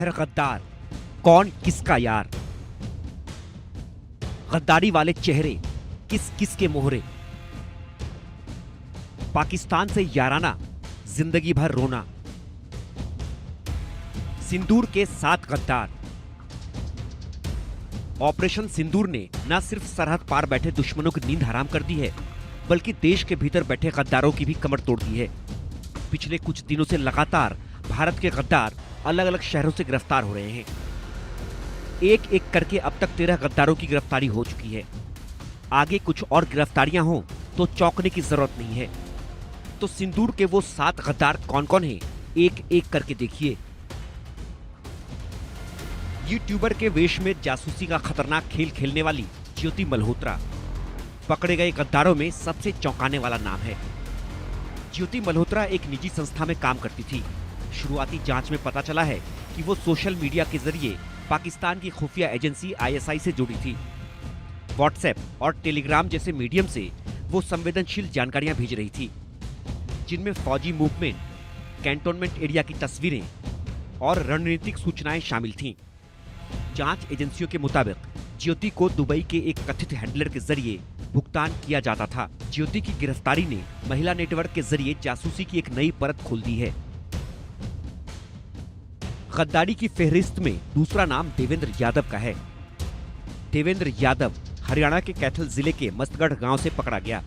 है गद्दार, कौन किसका यार। गद्दारी वाले चेहरे, किस किस के मोहरे। पाकिस्तान से याराना, जिंदगी भर रोना। सिंदूर के 7 गद्दार। ऑपरेशन सिंदूर ने न सिर्फ सरहद पार बैठे दुश्मनों की नींद हराम कर दी है, बल्कि देश के भीतर बैठे गद्दारों की भी कमर तोड़ दी है। पिछले कुछ दिनों से लगातार भारत के गद्दार अलग अलग शहरों से गिरफ्तार हो रहे हैं। एक एक करके अब तक 13 गद्दारों की गिरफ्तारी हो चुकी है। आगे कुछ और गिरफ्तारियां हों तो चौंकने की जरूरत नहीं है। तो सिंदूर के वो 7 गद्दार कौन कौन हैं, एक एक करके देखिए। यूट्यूबर के वेश में जासूसी का खतरनाक खेल खेलने वाली ज्योति मल्होत्रा पकड़े गए गद्दारों में सबसे चौंकाने वाला नाम है। ज्योति मल्होत्रा एक निजी संस्था में काम करती थी। शुरुआती जांच में पता चला है कि वो सोशल मीडिया के जरिए पाकिस्तान की खुफिया एजेंसी आईएसआई से जुड़ी थी। व्हाट्सएप और टेलीग्राम जैसे मीडियम से वो संवेदनशील जानकारियां भेज रही थी, जिनमें फौजी मूवमेंट, कैंटोनमेंट एरिया की तस्वीरें और रणनीतिक सूचनाएं शामिल थीं। जांच एजेंसियों के मुताबिक ज्योति को दुबई के एक कथित हैंडलर के जरिए भुगतान किया जाता था। ज्योति की गिरफ्तारी ने महिला नेटवर्क के जरिए जासूसी की एक नई परत खोल दी है। गद्दारी की फेहरिस्त में दूसरा नाम देवेंद्र यादव का है। देवेंद्र यादव हरियाणा के कैथल जिले के मस्तगढ़ गांव से पकड़ा गया।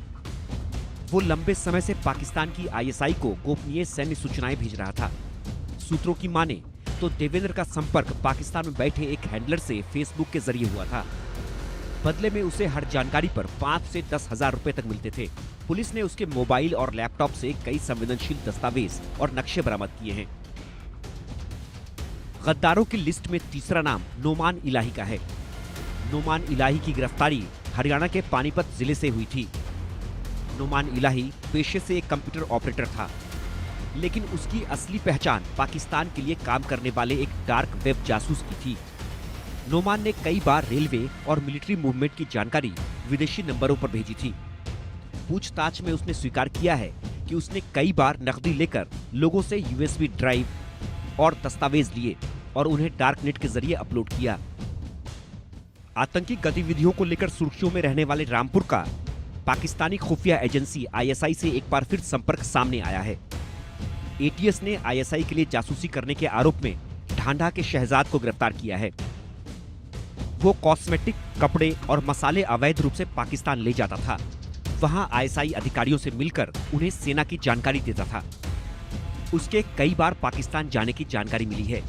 वो लंबे समय से पाकिस्तान की आईएसआई को गोपनीय सैन्य सूचनाएं भेज रहा था। सूत्रों की माने तो देवेंद्र का संपर्क पाकिस्तान में बैठे एक हैंडलर से फेसबुक के जरिए हुआ था। बदले में उसे हर जानकारी पर 5 से 10 हजार रुपए तक मिलते थे। पुलिस ने उसके मोबाइल और लैपटॉप से कई संवेदनशील दस्तावेज और नक्शे बरामद किए हैं। गद्दारों की लिस्ट में तीसरा नाम नोमान इलाही का है। नोमान इलाही की गिरफ्तारी हरियाणा के पानीपत जिले से हुई थी। नोमान इलाही पेशे से एक कंप्यूटर ऑपरेटर था, लेकिन उसकी असली पहचान पाकिस्तान के लिए काम करने वाले एक डार्क वेब जासूस की थी। नोमान ने कई बार रेलवे और मिलिट्री मूवमेंट की जानकारी विदेशी नंबरों पर भेजी थी। पूछताछ में उसने स्वीकार किया है कि उसने कई बार नकदी लेकर लोगों से यूएसबी ड्राइव और दस्तावेज लिए और उन्हें डार्कनेट के जरिए अपलोड किया। आतंकी गतिविधियों को लेकर सुर्खियों में रहने वाले रामपुर का पाकिस्तानी खुफिया एजेंसी आईएसआई से एक बार फिर संपर्क सामने आया है। एटीएस ने आईएसआई के लिए जासूसी करने के आरोप में ढांढा के शहजाद को गिरफ्तार किया है। वो कॉस्मेटिक, कपड़े और मसाले अवैध रूप से पाकिस्तान ले जाता था। वहां आईएसआई अधिकारियों से मिलकर उन्हें सेना की जानकारी देता था। उसके कई बार पाकिस्तान जाने की जानकारी मिली है।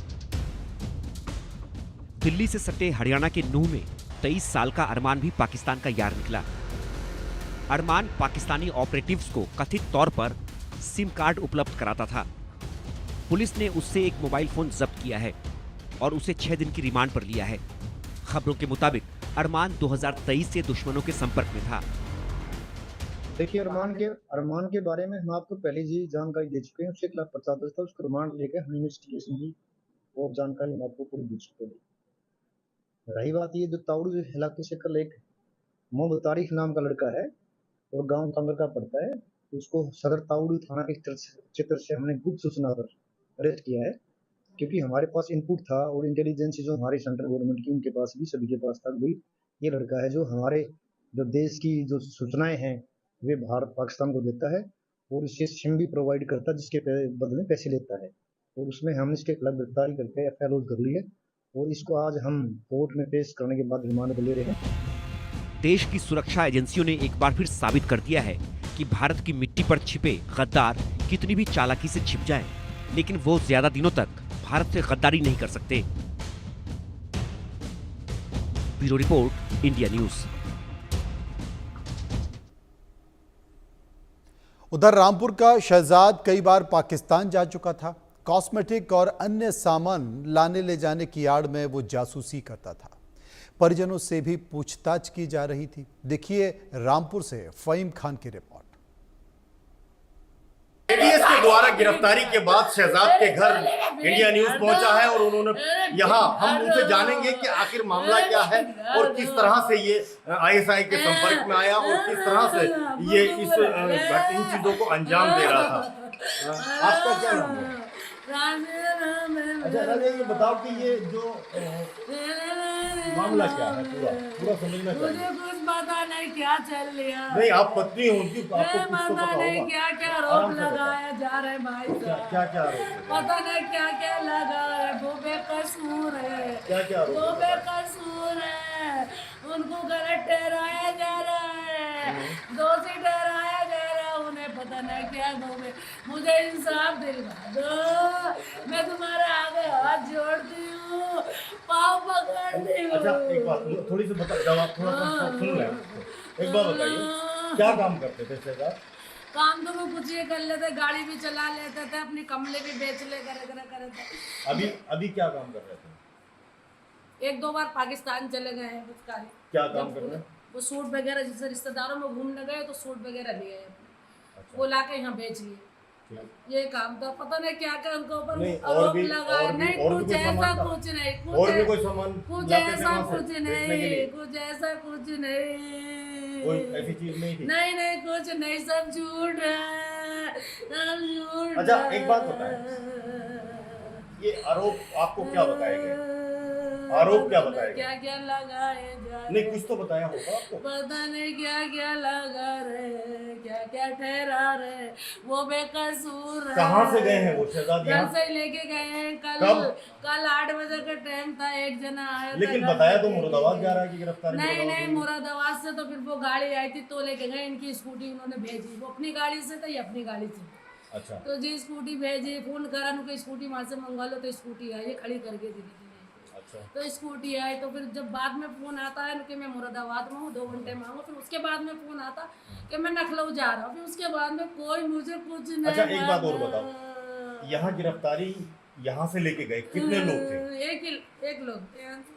दिल्ली से सटे हरियाणा के नूंह में 23 साल का अरमान भी पाकिस्तान का यार निकला। अरमान पाकिस्तानी ऑपरेटिव्स को कथित तौर पर सिम कार्ड उपलब्ध कराता था। पुलिस ने उससे एक मोबाइल फोन जब्त किया है और उसे 6 दिन की रिमांड पर लिया है। खबरों के मुताबिक अरमान 2023 से दुश्मनों के संपर्क में था। देखिए, अरमान के बारे में हम आपको पहले ही जानकारी दे चुके हैं। उससे खिलाफ पर्चा दर्ज था, उसको रिमांड लेकर हम इन्वेस्टिगेशन की और जानकारी हम आपको पूरी दे चुके हैं। रही बात ये, जो ताउड़ू इलाके से कल एक मोहम्मद तारिक नाम का लड़का है और गांव तंगर का पड़ता है, उसको सदर ताउड़ू थाना के क्षेत्र से हमने गुप्त सूचना पर अरेस्ट किया है, क्योंकि हमारे पास इनपुट था और इंटेलिजेंस जो हमारी सेंट्रल गवर्नमेंट की, उनके पास भी, सभी के पास था भाई ये लड़का है जो हमारे जो देश की जो सूचनाएं हैं वे भारत पाकिस्तान को देता है और इससे सिम भी प्रोवाइड करता है, जिसके बदले में पैसे लेता है। और उसमें हमने इसके खिलाफ गिरफ्तारी करके एफआईआर कर ली है और इसको आज हम कोर्ट में पेश करने के बाद रिमांड पर ले रहे हैं। देश की सुरक्षा एजेंसियों ने एक बार फिर साबित कर दिया है कि भारत की मिट्टी पर छिपे गद्दार कितनी भी चालाकी से छिप जाएं, लेकिन वो ज्यादा दिनों तक भारत से गद्दारी नहीं कर सकते। Bureau report, India news. उधर रामपुर का शहजाद कई बार पाकिस्तान जा चुका था। कॉस्मेटिक और अन्य सामान लाने ले जाने की आड़ में वो जासूसी करता था। परिजनों से भी पूछताछ की जा रही थी। देखिए रामपुर से फहीम खान की रिपोर्ट। एटीएस के द्वारा गिरफ्तारी के बाद शहजाद के घर इंडिया न्यूज पहुंचा है और उन्होंने यहाँ हम उनसे जानेंगे कि आखिर मामला क्या है और किस तरह से ये आईएसआई के संपर्क में आया और किस तरह से ये इन चीजों को अंजाम दे रहा था। आपका क्या नाम है? अच्छा राजा, ये बताओ कि ये जो मामला क्या है, पूरा पूरा समझना मुझे चाहिए। कुछ पता नहीं क्या चल रहा। नहीं, आप पत्नी हो उनकी, आपको कुछ तो पता पता नहीं होगा। क्या क्या आराम आरोप से बताओ। लगाया जा रहा है भाई क्या साहब। क्या क्या आरोप है? पता नहीं क्या क्या लगा है। वो बेकसूर है, क्या क्या आरोप वो है? बेकसूर है। उनको गलत ठहराया जा रहा है, दोषी ठहराया जा रहा है। उन्हें पता नहीं क्या होगा। मुझे इंसाफ दिलवा दो, मैं तुम्हारे आगे हाथ जोड़ती हूँ, पाँव पकड़ती हूँ। अच्छा एक बात, थोड़ी सी बता, जवाब थोड़ा सा सुन लें। एक बात बताइए, क्या काम करते थे शहजाद? काम तो वो कुछ ये कर लेते, गाड़ी भी चला लेते थे, अपनी कमले भी बेच ले करे थे। अभी क्या काम कर रहे थे? एक दो बार पाकिस्तान चले गए हैं कुछ कार्य। क्या काम कर रहे हैं? वो सूट वगैरह, जैसे रिश्तेदारों में घूमने गए तो सूट वगैरह लिए अपने, अच्छा, वो लाके यहाँ बेच लिए। ठीक। ये काम था, पता नहीं क्या क्या उनके ऊपर नहीं, और आरोप भी लगा है। नहीं और भी कुछ कोई ऐसा सामान था? कुछ नहीं, और भी कोई सामान कुछ लाते थे ऐसा वहाँ से कुछ बेचने के लिए? नहीं, कुछ ऐसा कुछ नहीं, कोई ऐसी चीज नहीं थी? नहीं नहीं कुछ नहीं, सब झूठ है, सब झूठ। अच्छा, एक बात बताएं, ये आरोप आपको क्या बताए गए? आरोप क्या बताए गए? क्या क्या लगाए जा नहीं, कुछ तो बताया होगा आपको। पता नहीं क्या क्या लगा रहे, क्या क्या ठहरा रहे। वो बेकसूर है। कहाँ से गए हैं वो शहजाद? घर यहाँ से लेके गए हैं। कब? कल 8 बजे का टाइम था, एक जना आया था लेकिन घर बताया तो से। मुरादाबाद जा रहा है कि गिरफ्तारी नहीं मुरादाबाद नहीं, हुई। मुरादाबाद से तो फिर वो गाड़ी आई थी तो लेके गए। इनकी स्कूटी उन्होंने भेजी, वो अपनी गाड़ी से था, ये अपनी गाड़ी से। अच्छा, तो जी स्कूटी भेजी, फोन करा उनको, स्कूटी वहां से मंगवा लो, तो स्कूटी आई, ये खड़ी करके दी थी। अच्छा, तो स्कूटी आई, तो फिर जब बाद में फोन आता है कि मैं मुरादाबाद में हूँ, 2 घंटे में आऊँगा, फिर उसके बाद में फोन आता कि मैं लखनऊ जा रहा हूँ, फिर उसके बाद में कोई मुझे कुछ नहीं। अच्छा, एक बात और बताओ, यहाँ गिरफ्तारी यहाँ से लेके गए कितने लोग थे? एक लोग,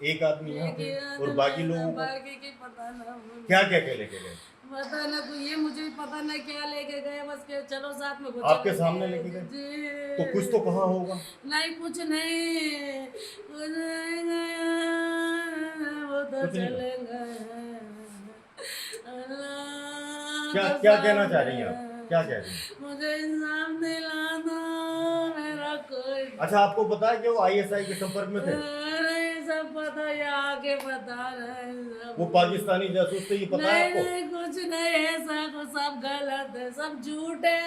एक आदमी यहाँ थे और बाकी लोगों को बाकी की पता ना, क्या क्या क्या लेके गए? पता ना, कोई ये मुझे भी पता नहीं क्या लेके गए, बस के चलो साथ में। आपके सामने लेके गए? जी, तो कुछ तो कहा होगा। नहीं कुछ नहीं, कुछ नहीं गया, वो तो कुछ नहीं चले गए। अल्लाह क्या का क्या कहना चाह साथ रही हैं है। आप? क्या कह रही हैं? मुझे इंसाफ दिला दो, मेरा कोई। अच्छा, आपको पता है कि वो आईएसआई के संपर्क में थे? अरे सब पता है, आके बता रहे हैं वो सब। पाकिस्तानी जासूस थे, ये पता है नहीं आपको? नहीं कुछ नहीं है, सब गलत है, सब झूठ है,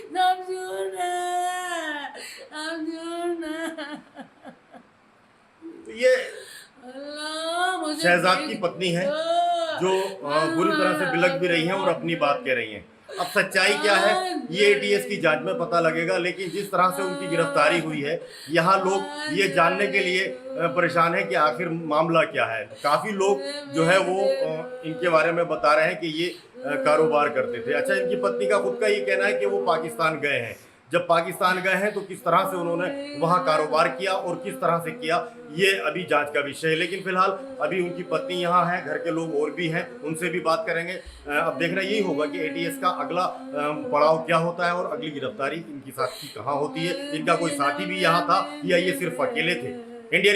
सब झूठ है, सब झूठ है। तो ये अल्लाह, मुझे शहजाद की पत्नी है जो बुरी तरह से बिलख भी रही हैं और अपनी बात कह रही हैं। अब सच्चाई क्या है ये एटीएस की जांच में पता लगेगा, लेकिन जिस तरह से उनकी गिरफ्तारी हुई है, यहाँ लोग ये जानने के लिए परेशान हैं कि आखिर मामला क्या है। काफ़ी लोग जो है वो इनके बारे में बता रहे हैं कि ये कारोबार करते थे। अच्छा, इनकी पत्नी का खुद का ये कहना है कि वो पाकिस्तान गए हैं। जब पाकिस्तान गए हैं तो किस तरह से उन्होंने वहाँ कारोबार किया और किस तरह से किया, ये अभी जांच का विषय है। लेकिन फिलहाल अभी उनकी पत्नी यहाँ है, घर के लोग और भी हैं, उनसे भी बात करेंगे। अब देखना यही होगा कि एटीएस का अगला पड़ाव क्या होता है और अगली गिरफ्तारी इनकी साथी कहाँ होती है। इनका कोई साथी भी यहाँ था या ये सिर्फ अकेले थे? इंडिया